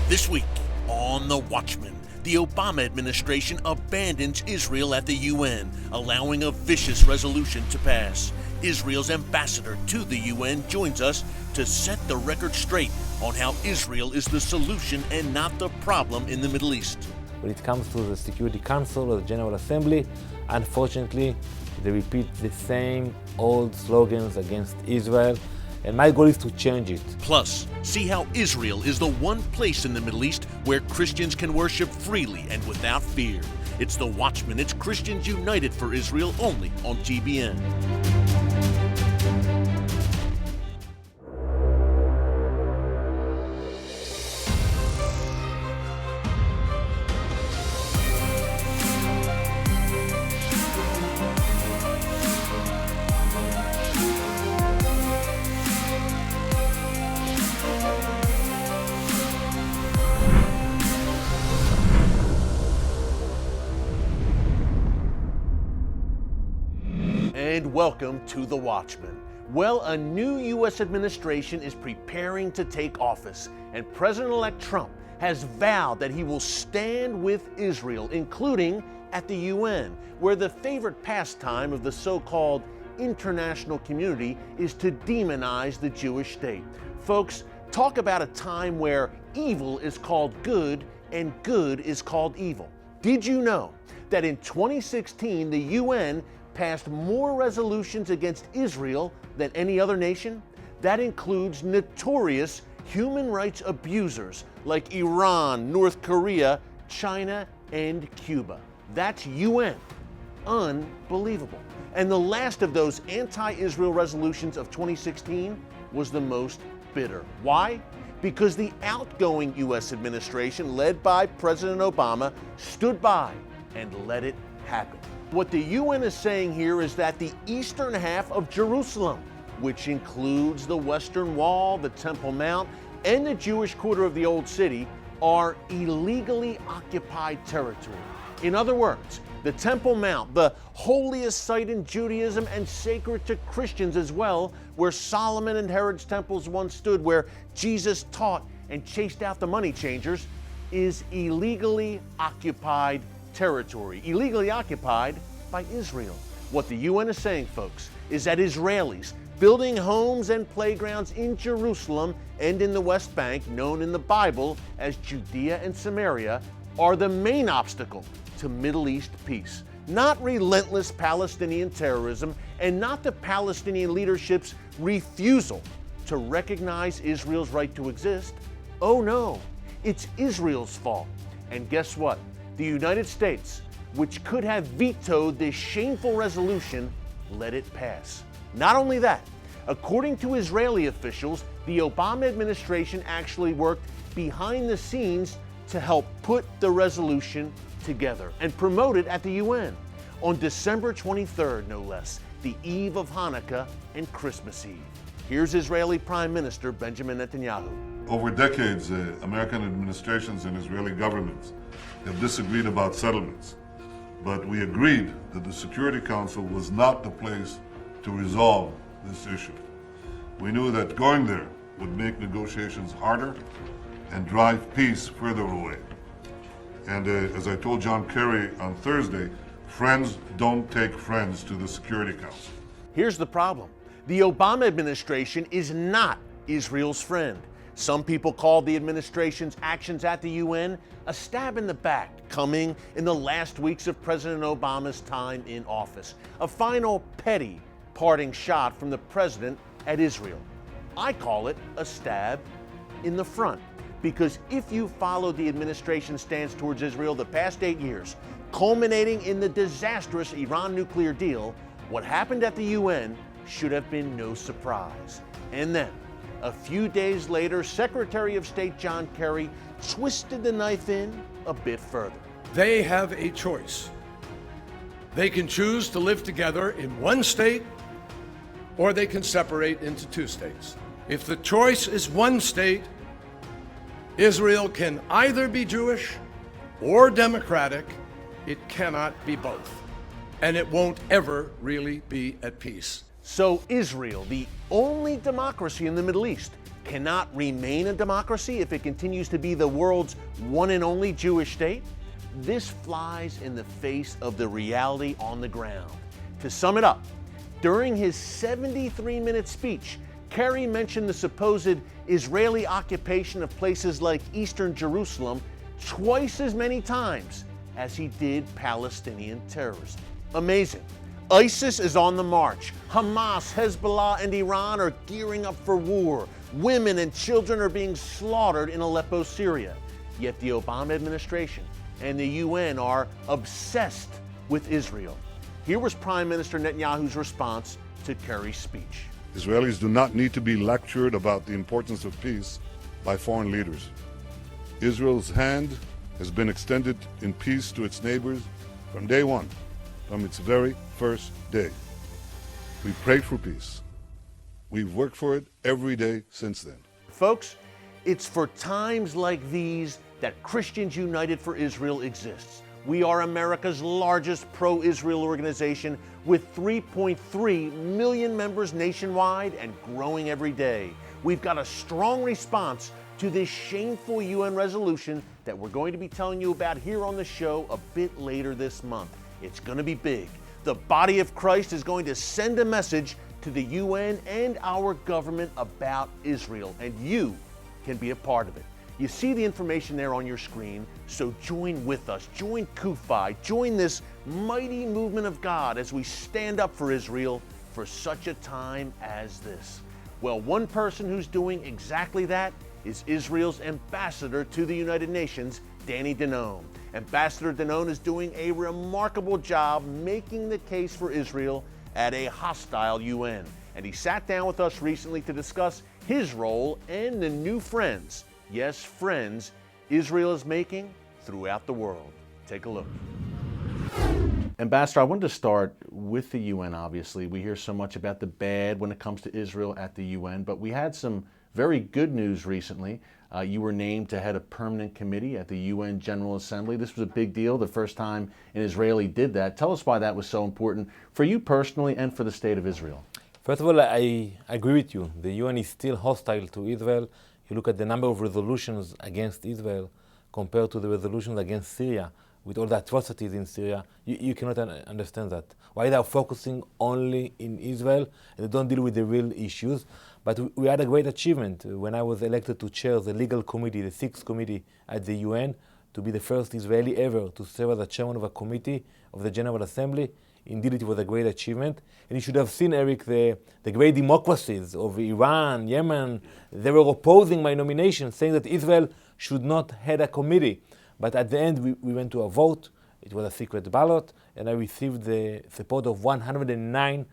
This week on The Watchman, the Obama administration abandons Israel at the UN, allowing a vicious resolution to pass. Israel's ambassador to the UN joins us to set the record straight on how Israel is the solution and not the problem in the Middle East. When it comes to the Security Council or the General Assembly, unfortunately, they repeat the same old slogans against Israel, and my goal is to change it. Plus, see how Israel is the one place in the Middle East where Christians can worship freely and without fear. It's The Watchman. It's Christians United for Israel, only on TBN. And welcome to The Watchman. Well, a new U.S. administration is preparing to take office, and President-elect Trump has vowed that he will stand with Israel, including at the UN, where the favorite pastime of the so-called international community is to demonize the Jewish state. Folks, talk about a time where evil is called good and good is called evil. Did you know that in 2016, the UN passed more resolutions against Israel than any other nation? That includes notorious human rights abusers like Iran, North Korea, China, and Cuba. That's UN. Unbelievable. And the last of those anti-Israel resolutions of 2016 was the most bitter. Why? Because the outgoing U.S. administration, led by President Obama, stood by and let it happen. What the UN is saying here is that the eastern half of Jerusalem, which includes the Western Wall, the Temple Mount, and the Jewish quarter of the Old City, are illegally occupied territory. In other words, the Temple Mount, the holiest site in Judaism and sacred to Christians as well, where Solomon and Herod's temples once stood, where Jesus taught and chased out the money changers, is illegally occupied territory, illegally occupied by Israel. What the UN is saying, folks, is that Israelis building homes and playgrounds in Jerusalem and in the West Bank, known in the Bible as Judea and Samaria, are the main obstacle to Middle East peace. Not relentless Palestinian terrorism and not the Palestinian leadership's refusal to recognize Israel's right to exist. Oh no, it's Israel's fault. And guess what? The United States, which could have vetoed this shameful resolution, let it pass. Not only that, according to Israeli officials, the Obama administration actually worked behind the scenes to help put the resolution together and promote it at the UN on December 23rd, no less, the eve of Hanukkah and Christmas Eve. Here's Israeli Prime Minister Benjamin Netanyahu. Over decades, American administrations and Israeli governments have disagreed about settlements, but we agreed that the Security Council was not the place to resolve this issue. We knew that going there would make negotiations harder and drive peace further away. And as I told John Kerry on Thursday, friends don't take friends to the Security Council. Here's the problem. The Obama administration is not Israel's friend. Some people call the administration's actions at the UN a stab in the back, coming in the last weeks of President Obama's time in office. A final petty parting shot from the president at Israel. I call it a stab in the front, because if you follow the administration's stance towards Israel the past 8 years, culminating in the disastrous Iran nuclear deal, what happened at the UN should have been no surprise. And then, a few days later, Secretary of State John Kerry twisted the knife in a bit further. They have a choice. They can choose to live together in one state, or they can separate into two states. If the choice is one state, Israel can either be Jewish or democratic. It cannot be both. And it won't ever really be at peace. So Israel, the only democracy in the Middle East, cannot remain a democracy if it continues to be the world's one and only Jewish state? This flies in the face of the reality on the ground. To sum it up, during his 73-minute speech, Kerry mentioned the supposed Israeli occupation of places like eastern Jerusalem twice as many times as he did Palestinian terrorism. Amazing. ISIS is on the march. Hamas, Hezbollah, and Iran are gearing up for war. Women and children are being slaughtered in Aleppo, Syria. Yet the Obama administration and the UN are obsessed with Israel. Here was Prime Minister Netanyahu's response to Kerry's speech. Israelis do not need to be lectured about the importance of peace by foreign leaders. Israel's hand has been extended in peace to its neighbors from day one, from its very first day. We prayed for peace. We've worked for it every day since then. Folks, it's for times like these that Christians United for Israel exists. We are America's largest pro-Israel organization with 3.3 million members nationwide and growing every day. We've got a strong response to this shameful UN resolution that we're going to be telling you about here on the show a bit later this month. It's going to be big. The body of Christ is going to send a message to the UN and our government about Israel, and you can be a part of it. You see the information there on your screen, so join with us, join CUFI, join this mighty movement of God as we stand up for Israel for such a time as this. Well, one person who's doing exactly that is Israel's ambassador to the United Nations, Denon. Ambassador Denon is doing a remarkable job making the case for Israel at a hostile UN. And he sat down with us recently to discuss his role and the new friends, yes, friends, Israel is making throughout the world. Take a look. Ambassador, I wanted to start with the UN, obviously. We hear so much about the bad when it comes to Israel at the UN, but we had some very good news recently. You were named to head a permanent committee at the UN General Assembly. This was a big deal, the first time an Israeli did that. Tell us why that was so important for you personally and for the state of Israel. First of all, I agree with you. The UN is still hostile to Israel. You look at the number of resolutions against Israel compared to the resolutions against Syria, with all the atrocities in Syria, you cannot understand that. Why they are focusing only in Israel and they don't deal with the real issues. But we had a great achievement when I was elected to chair the legal committee, the sixth committee at the UN, to be the first Israeli ever to serve as the chairman of a committee of the General Assembly. Indeed, it was a great achievement. And you should have seen, Eric, the great democracies of Iran, Yemen. They were opposing my nomination, saying that Israel should not head a committee. But at the end, we went to a vote. It was a secret ballot, and I received the support of 109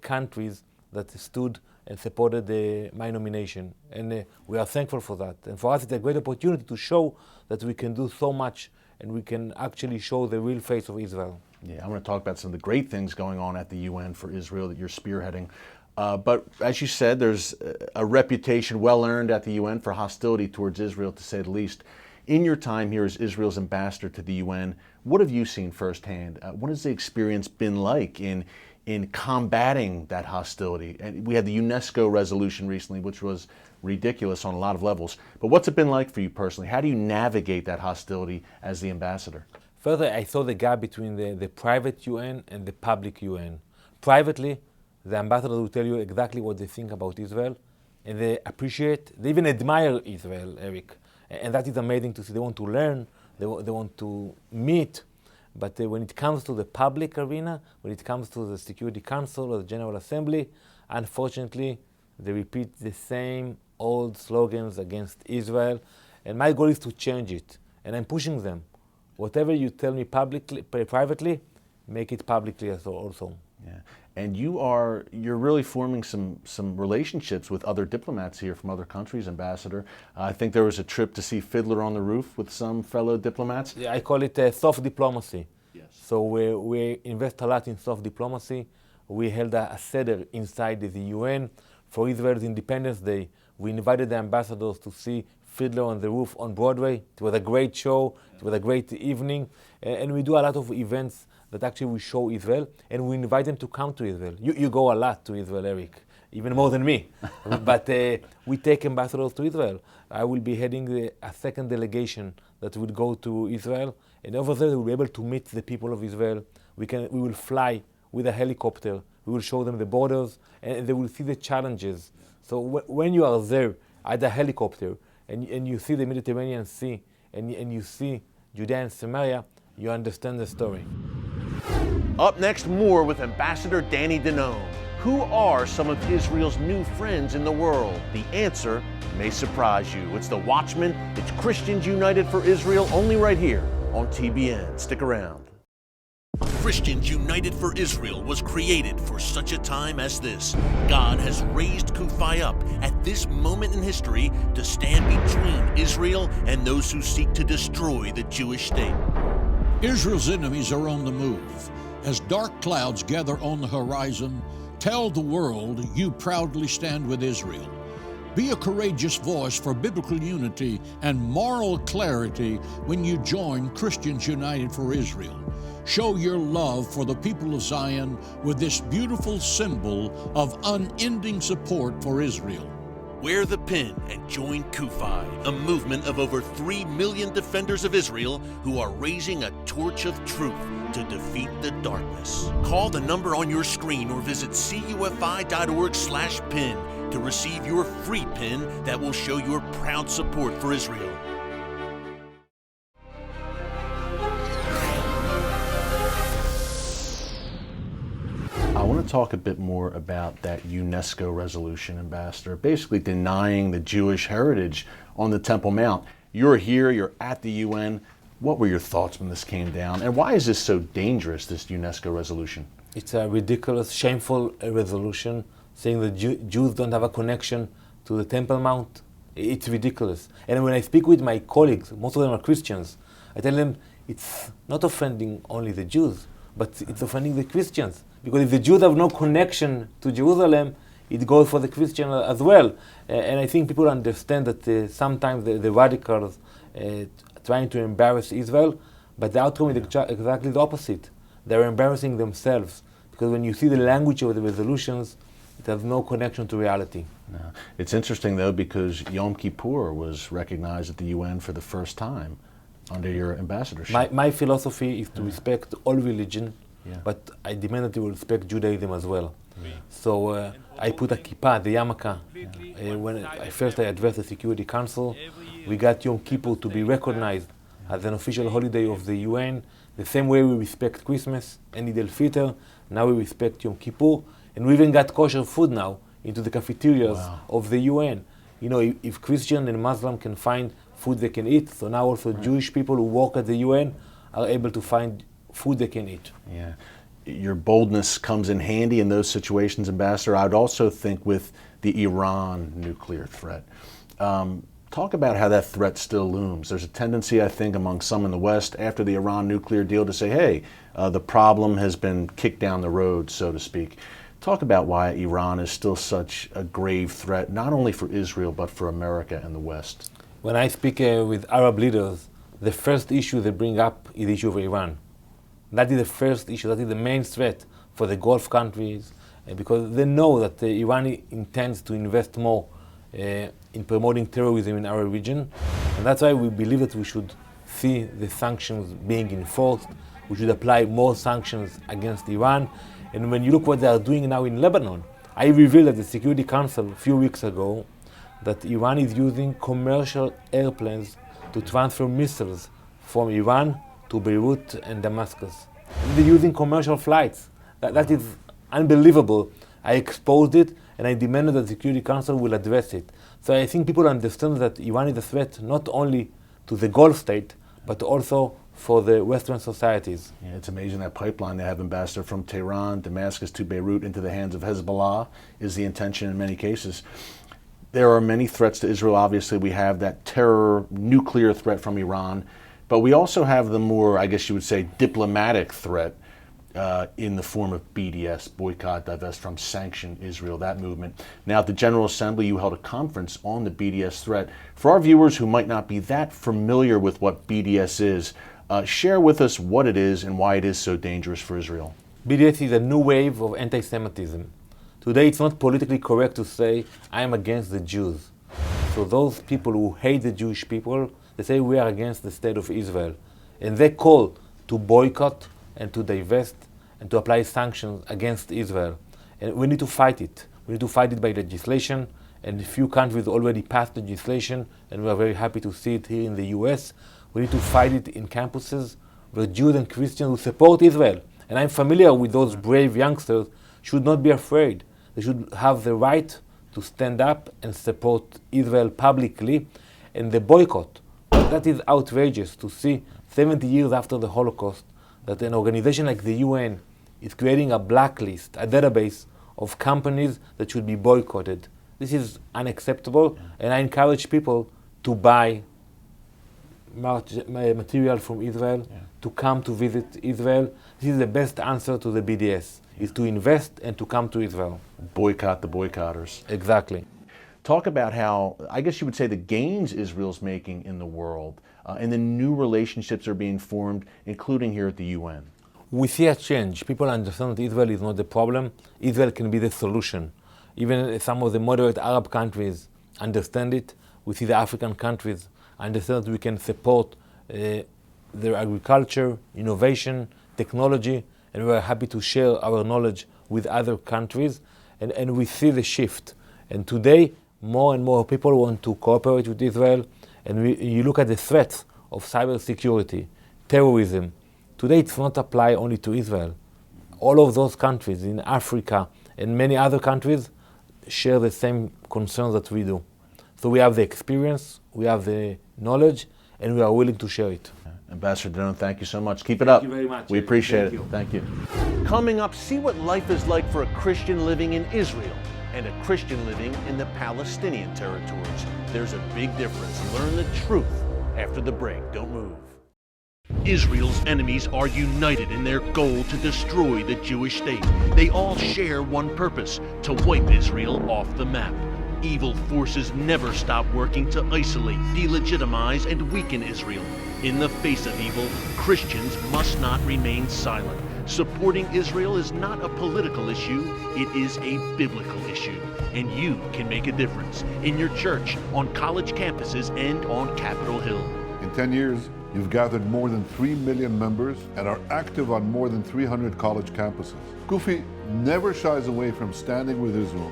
countries that stood and supported my nomination. And we are thankful for that. And for us, it's a great opportunity to show that we can do so much and we can actually show the real face of Israel. Yeah, I want to talk about some of the great things going on at the UN for Israel that you're spearheading. But as you said, there's a reputation well earned at the UN for hostility towards Israel, to say the least. In your time here as Israel's ambassador to the UN, what have you seen firsthand? What has the experience been like in combating that hostility? And we had the UNESCO resolution recently, which was ridiculous on a lot of levels. But what's it been like for you personally? How do you navigate that hostility as the ambassador? Further, I saw the gap between the private UN and the public UN. Privately, the ambassadors will tell you exactly what they think about Israel, and they appreciate, they even admire Israel, Eric. And that is amazing to see. They want to learn, they want to meet. But when it comes to the public arena, when it comes to the Security Council or the General Assembly, unfortunately, they repeat the same old slogans against Israel. And my goal is to change it. And I'm pushing them. Whatever you tell me publicly, privately, make it publicly also. Yeah, and you're really forming some relationships with other diplomats here from other countries, Ambassador. I think there was a trip to see Fiddler on the Roof with some fellow diplomats. Yeah, I call it soft diplomacy. Yes. So we invest a lot in soft diplomacy. We held a seder inside the UN for Israel's Independence Day. We invited the ambassadors to see Fiddler on the Roof on Broadway. It was a great show. It was a great evening. And we do a lot of events that actually we show Israel, and we invite them to come to Israel. You go a lot to Israel, Eric. even more than me. But we take ambassadors to Israel. I will be heading a second delegation that will go to Israel, and over there we'll be able to meet the people of Israel. We will fly with a helicopter. We will show them the borders, and they will see the challenges. So when you are there at the helicopter, and you see the Mediterranean Sea, and you see Judea and Samaria, you understand the story. Up next, more with Ambassador Danny Denon. Who are some of Israel's new friends in the world? The answer may surprise you. It's the Watchman. It's Christians United for Israel, only right here on TBN. Stick around. Christians United for Israel was created for such a time as this. God has raised Kufi up at this moment in history to stand between Israel and those who seek to destroy the Jewish state. Israel's enemies are on the move. As dark clouds gather on the horizon, tell the world you proudly stand with Israel. Be a courageous voice for biblical unity and moral clarity when you join Christians United for Israel. Show your love for the people of Zion with this beautiful symbol of unending support for Israel. Wear the pin and join Kufi, a movement of over 3 million defenders of Israel who are raising a torch of truth to defeat the darkness. Call the number on your screen or visit cufi.org/pin to receive your free pin that will show your proud support for Israel. I want to talk a bit more about that UNESCO resolution, Ambassador, basically denying the Jewish heritage on the Temple Mount. You're here, you're at the UN. What were your thoughts when this came down? And why is this so dangerous, this UNESCO resolution? It's a ridiculous, shameful resolution saying that Jews don't have a connection to the Temple Mount. It's ridiculous. And when I speak with my colleagues, most of them are Christians, I tell them it's not offending only the Jews, but it's offending the Christians. Because if the Jews have no connection to Jerusalem, it goes for the Christian as well. And I think people understand that sometimes the radicals trying to embarrass Israel, but the outcome is exactly the opposite. They're embarrassing themselves. Because when you see the language of the resolutions, it has no connection to reality. No. It's interesting, though, because Yom Kippur was recognized at the UN for the first time under your ambassadorship. My philosophy is to respect all religion, but I demand that you will respect Judaism as well. So I put a kippah, the yarmulke. When I addressed the Security Council, we got Yom Kippur to be recognized as an official holiday of the UN. The same way we respect Christmas and Eid al-Fitr, now we respect Yom Kippur. And we even got kosher food now into the cafeterias of the UN. You know, if Christian and Muslim can find food they can eat, so now also Jewish people who work at the UN are able to find food they can eat. Yeah, your boldness comes in handy in those situations, Ambassador. I would also think with the Iran nuclear threat. Talk about how that threat still looms. There's a tendency, I think, among some in the West after the Iran nuclear deal to say, hey, the problem has been kicked down the road, so to speak. Talk about why Iran is still such a grave threat, not only for Israel, but for America and the West. When I speak with Arab leaders, the first issue they bring up is the issue of Iran. That is the first issue, that is the main threat for the Gulf countries, because they know that Iran intends to invest more in promoting terrorism in our region. And that's why we believe that we should see the sanctions being enforced. We should apply more sanctions against Iran. And when you look what they are doing now in Lebanon, I revealed at the Security Council a few weeks ago that Iran is using commercial airplanes to transfer missiles from Iran to Beirut and Damascus. And they're using commercial flights. That is unbelievable. I exposed it and I demanded that the Security Council will address it. So I think people understand that Iran is a threat not only to the Gulf state, but also for the Western societies. Yeah, it's amazing that pipeline they have, Ambassador, from Tehran, Damascus to Beirut into the hands of Hezbollah is the intention in many cases. There are many threats to Israel. Obviously, we have that terror, nuclear threat from Iran, but we also have the more, I guess you would say, diplomatic threat in the form of BDS, boycott, divest from, sanction Israel, that movement. Now, at the General Assembly, you held a conference on the BDS threat. For our viewers who might not be that familiar with what BDS is, share with us what it is and why it is so dangerous for Israel. BDS is a new wave of anti-Semitism. Today it's not politically correct to say, I am against the Jews. So those people who hate the Jewish people, they say we are against the state of Israel. And they call to boycott and to divest and to apply sanctions against Israel. And we need to fight it. We need to fight it by legislation. And a few countries already passed legislation, and we are very happy to see it here in the US. We need to fight it in campuses where Jews and Christians who support Israel, and I'm familiar with those brave youngsters, should not be afraid. They should have the right to stand up and support Israel publicly. And the boycott, that is outrageous to see 70 years after the Holocaust that an organization like the UN is creating a blacklist, a database of companies that should be boycotted. This is unacceptable, and I encourage people to buy material from Israel, to come to visit Israel. This is the best answer to the BDS, is to invest and to come to Israel. Boycott the boycotters. Exactly. Talk about how, I guess you would say, the gains Israel's making in the world and the new relationships are being formed, including here at the UN. We see a change. People understand that Israel is not the problem. Israel can be the solution. Even some of the moderate Arab countries understand it. We see the African countries understand that we can support their agriculture, innovation, technology, and we are happy to share our knowledge with other countries. And we see the shift. And today, more and more people want to cooperate with Israel. And you look at the threats of cybersecurity, terrorism. Today, it's not applied only to Israel. All of those countries in Africa and many other countries share the same concerns that we do. So we have the experience, we have the knowledge, and we are willing to share it. Ambassador Denon, thank you so much. Keep it up. Thank you very much. We appreciate Thank it. you. Thank you. Coming up, see what life is like for a Christian living in Israel and a Christian living in the Palestinian territories. There's a big difference. Learn the truth after the break. Don't move. Israel's enemies are united in their goal to destroy the Jewish state. They all share one purpose: to wipe Israel off the map. Evil forces never stop working to isolate, delegitimize, and weaken Israel. In the face of evil, Christians must not remain silent. Supporting Israel is not a political issue, it is a biblical issue. And you can make a difference in your church, on college campuses, and on Capitol Hill. In 10 years, you've gathered more than 3 million members and are active on more than 300 college campuses. Kufi never shies away from standing with Israel,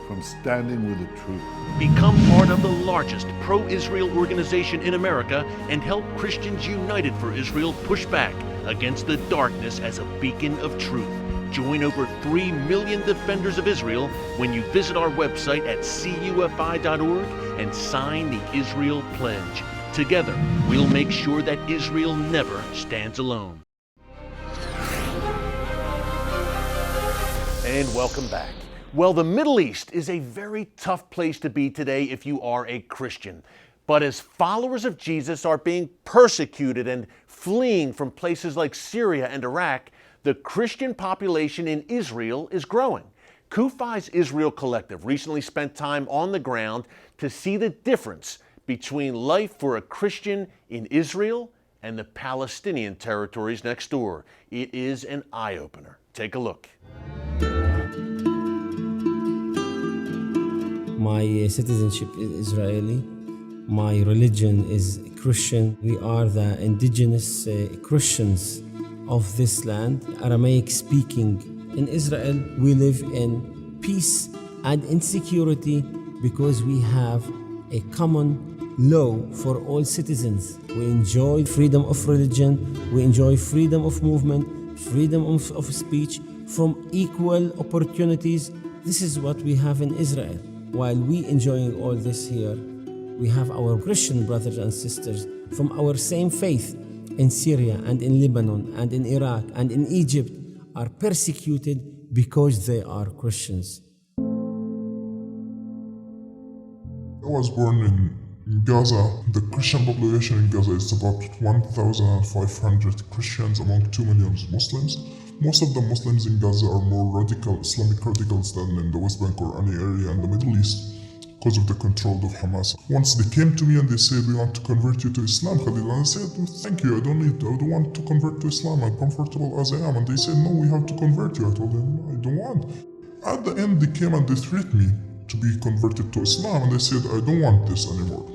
from standing with the truth. Become part of the largest pro-Israel organization in America and help Christians United for Israel push back against the darkness as a beacon of truth. Join over 3 million defenders of Israel when you visit our website at cufi.org and sign the Israel Pledge. Together, we'll make sure that Israel never stands alone. And welcome back. Well, the Middle East is a very tough place to be today if you are a Christian. But as followers of Jesus are being persecuted and fleeing from places like Syria and Iraq, the Christian population in Israel is growing. CUFI's Israel Collective recently spent time on the ground to see the difference between life for a Christian in Israel and the Palestinian territories next door. It is an eye-opener. Take a look. My citizenship is Israeli. My religion is Christian. We are the indigenous Christians of this land, Aramaic speaking. In Israel, we live in peace and in security because we have a common law for all citizens. We enjoy freedom of religion, we enjoy freedom of movement, freedom of speech, from equal opportunities. This is what we have in Israel. While we enjoying all this here, we have our Christian brothers and sisters from our same faith in Syria and in Lebanon and in Iraq and in Egypt are persecuted because they are Christians. I was born in Gaza. The Christian population in Gaza is about 1,500 Christians among 2 million Muslims. Most of the Muslims in Gaza are more radical, Islamic radicals than in the West Bank or any area in the Middle East because of the control of Hamas. Once they came to me and they said, we want to convert you to Islam, Khalil, and I said, thank you, I don't want to convert to Islam, I'm comfortable as I am. And they said, no, we have to convert you. I told them, no, I don't want. At the end, they came and they threatened me to be converted to Islam, and I said, I don't want this anymore.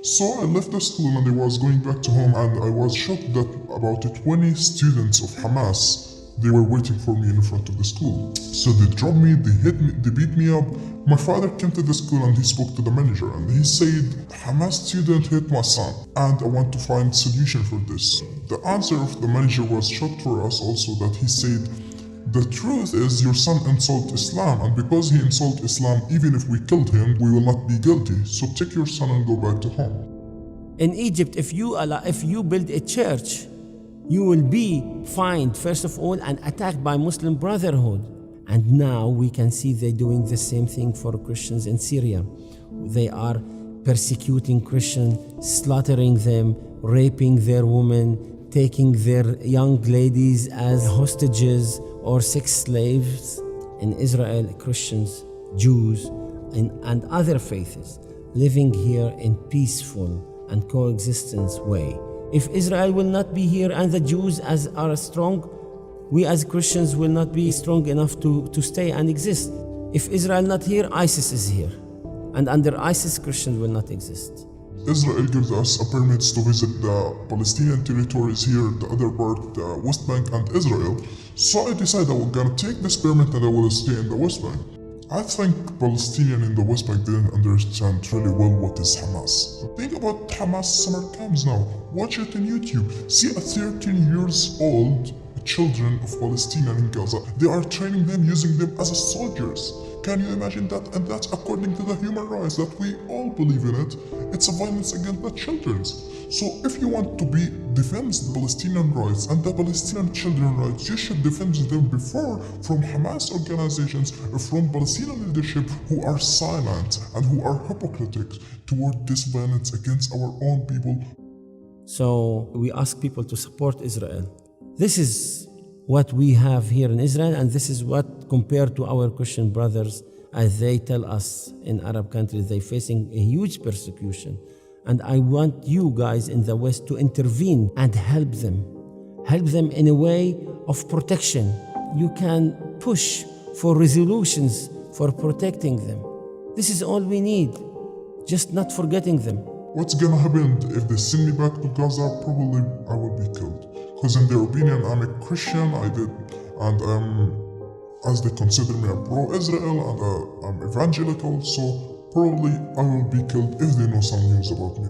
So I left the school and I was going back to home, and I was shocked that about 20 students of Hamas, they were waiting for me in front of the school. So they dropped me, they hit me, they beat me up. My father came to the school and he spoke to the manager and he said, Hamas student hit my son and I want to find solution for this. The answer of the manager was shocked for us also, that he said, the truth is your son insulted Islam, and because he insulted Islam, even if we killed him, we will not be guilty. So take your son and go back to home. In Egypt, if you build a church, you will be fined first of all and attacked by Muslim Brotherhood. And now we can see they're doing the same thing for Christians in Syria. They are persecuting Christians, slaughtering them, raping their women, taking their young ladies as hostages or sex slaves. In Israel, Christians, Jews, and other faiths living here in peaceful and coexistence way. If Israel will not be here and the Jews are strong, we as Christians will not be strong enough to stay and exist. If Israel not here, ISIS is here. And under ISIS, Christians will not exist. Israel gives us a permits to visit the Palestinian territories here, the other part, the West Bank and Israel. So I decided I was gonna take this permit and I will stay in the West Bank. I think Palestinians in the West Bank didn't understand really well what is Hamas. Think about Hamas summer camps now. Watch it on YouTube. See a 13 years old children of Palestine in Gaza. They are training them, using them as soldiers. Can you imagine that? And that's according to the human rights that we all believe in it. It's a violence against the children. So if you want to defend the Palestinian rights and the Palestinian children rights, you should defend them before from Hamas organizations, from Palestinian leadership who are silent and who are hypocritic toward this violence against our own people. So we ask people to support Israel. This is what we have here in Israel, and this is what, compared to our Christian brothers, as they tell us in Arab countries, they're facing a huge persecution. And I want you guys in the West to intervene and help them. Help them in a way of protection. You can push for resolutions for protecting them. This is all we need, just not forgetting them. What's gonna happen if they send me back to Gaza? Probably I will be killed. Because in their opinion, I'm a Christian, as they consider me a pro-Israel and I'm evangelical, so probably I will be killed if they know some news about me.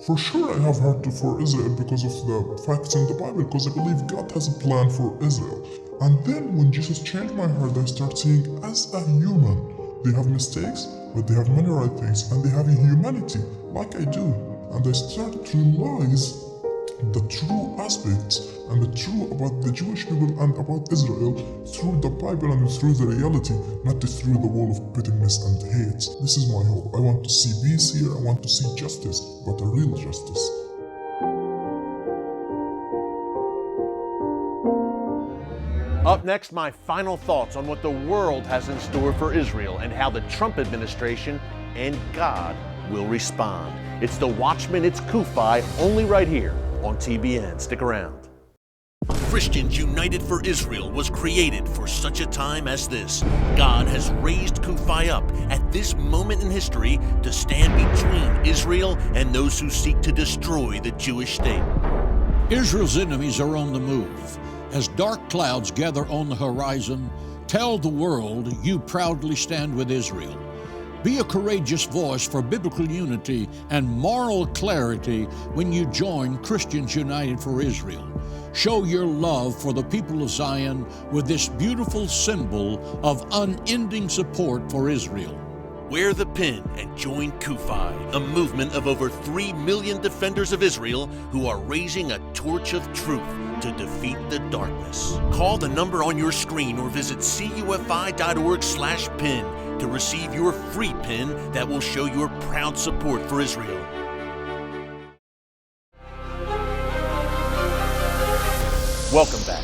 For sure I have heart for Israel because of the facts in the Bible, because I believe God has a plan for Israel. And then when Jesus changed my heart, I start seeing as a human, they have mistakes, but they have many right things, and they have a humanity, like I do. And I start to realize the true aspects and the true about the Jewish people and about Israel through the Bible and through the reality, not through the wall of bitterness and hate. This is my hope. I want to see peace here, I want to see justice, but a real justice. Up next, my final thoughts on what the world has in store for Israel and how the Trump administration and God will respond. It's the Watchman, it's Kufi, only right here on TBN. Stick around. Christians United for Israel was created for such a time as this. God has raised Kufi up at this moment in history to stand between Israel and those who seek to destroy the Jewish state. Israel's enemies are on the move. As dark clouds gather on the horizon, tell the world you proudly stand with Israel. Be a courageous voice for biblical unity and moral clarity when you join Christians United for Israel. Show your love for the people of Zion with this beautiful symbol of unending support for Israel. Wear the pin and join Kufi, a movement of over 3 million defenders of Israel who are raising a torch of truth to defeat the darkness. Call the number on your screen or visit cufi.org/pin to receive your free pin that will show your proud support for Israel. Welcome back.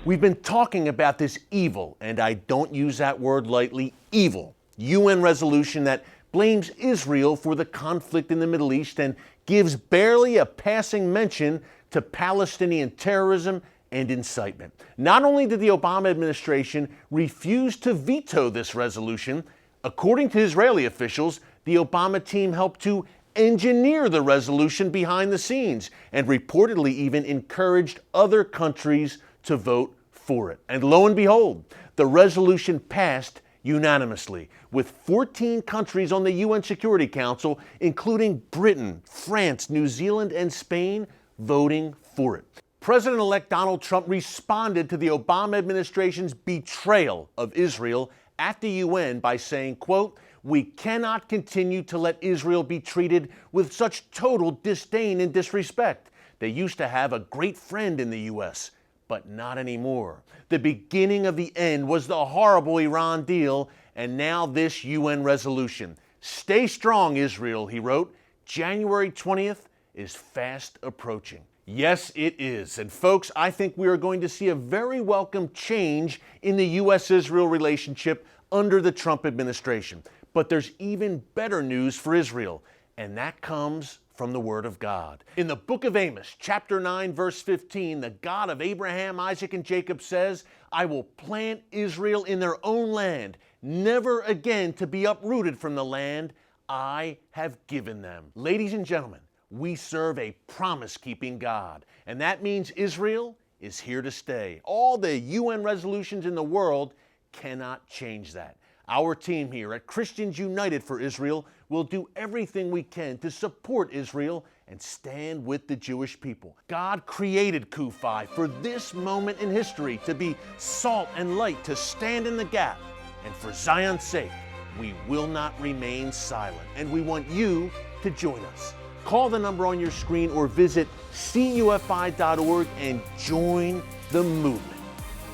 We've been talking about this evil, and I don't use that word lightly, evil, UN resolution that blames Israel for the conflict in the Middle East and gives barely a passing mention to Palestinian terrorism and incitement. Not only did the Obama administration refuse to veto this resolution, according to Israeli officials, the Obama team helped to engineer the resolution behind the scenes and reportedly even encouraged other countries to vote for it. And lo and behold, the resolution passed unanimously, with 14 countries on the UN Security Council, including Britain, France, New Zealand, and Spain, voting for it. President-elect Donald Trump responded to the Obama administration's betrayal of Israel at the UN by saying, quote, "We cannot continue to let Israel be treated with such total disdain and disrespect. They used to have a great friend in the U.S., but not anymore. The beginning of the end was the horrible Iran deal, and now this UN resolution. Stay strong, Israel," he wrote. January 20th is fast approaching. Yes, it is. And folks, I think we are going to see a very welcome change in the U.S.-Israel relationship under the Trump administration. But there's even better news for Israel, and that comes from the Word of God. In the book of Amos, chapter 9, verse 15, the God of Abraham, Isaac, and Jacob says, "I will plant Israel in their own land, never again to be uprooted from the land I have given them." Ladies and gentlemen, we serve a promise-keeping God, and that means Israel is here to stay. All the UN resolutions in the world cannot change that. Our team here at Christians United for Israel will do everything we can to support Israel and stand with the Jewish people. God created CUFI for this moment in history to be salt and light, to stand in the gap. And for Zion's sake, we will not remain silent, and we want you to join us. Call the number on your screen or visit cufi.org and join the movement.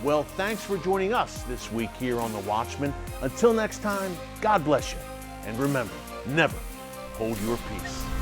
Well, thanks for joining us this week here on The Watchman. Until next time, God bless you. And remember, never hold your peace.